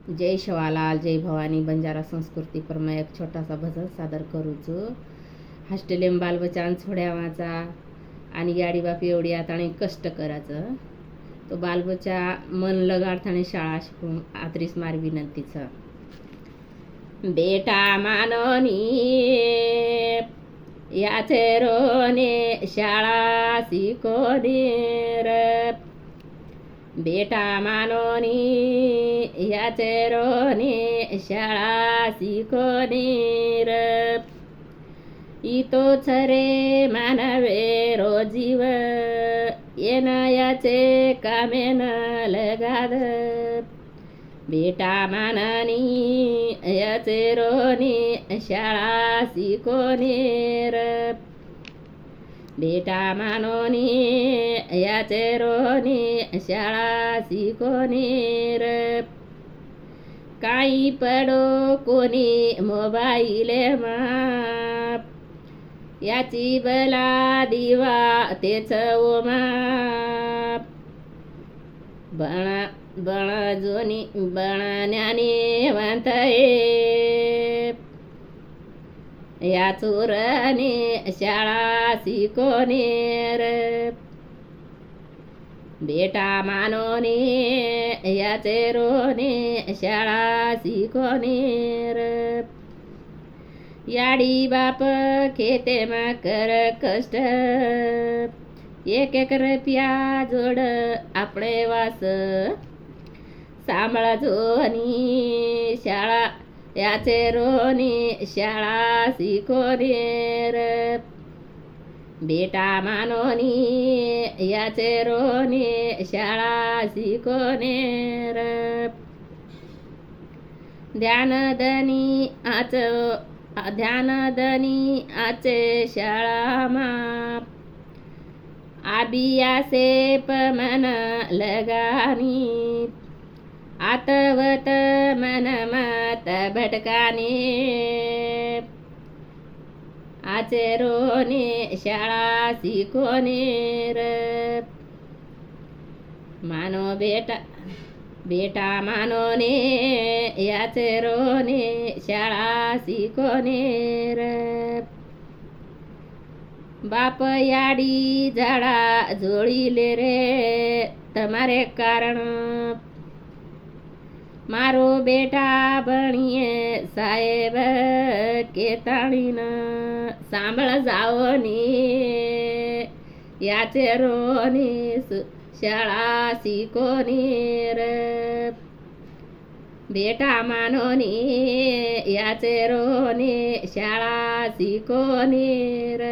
जय शिवालाल, जय भवानी. बंजारा संस्कृती परमा एक छोटासा भजन सादर करूचो. हॉस्टेलियम बालबच्चान छोड्या वाचा आणि गाडी बाप एवढी आता आणि कष्ट करायचं. तो बालबच्चा मन लगाडथाने शाळा शिकून आत्रीस मार विनंतीचं. बेटा मानोनी याचे रोने शाळा शिकोनी र. बेटा मानोनी याचे रोने शाळा शिकोनी र. इतो छरे मानवे रोजीव येना याचे कामे न लगाद. बेटा माननी याचे रोनी शाळा शिकोनी र. बेटा मानोनी याचे रोनी शाळा शिकोनी र. काही पडो कोणी मोबाईल माप याची बला दिवा तेच माप. बण जोनी बणान्याने वंतये या चोरने शाळा शिकोनी र. बेटा मानोनी याचे रोने शाळा शिकोनी र. याडी बाप खेते मा कर कष्ट एक एक रुपया जोड आपले वास. सांभाळा जोनी शाळा याचे रोनी शाळा शिकोनी र. बेटा मानोनी याचे रोनी शाळा शिकोनी र. ध्यानदनी आचे शाळा माप आबियासे पमन लगानी. आतवत मन मत भटकाने आचे रोने शाळा शिकोनी र. मानो बेटा मानोने याचे रोने शाळा शिकोनी र. बाप याडी झाडा जोळीले रे तुम्हारे कारण. मारो बेटा बणिये साहेब केताळीन. सांभाळ जावनी याचे रोनी शाळा शिकोनी र. बेटा मानोनी याचे रोनी शाळा शिकोनी र.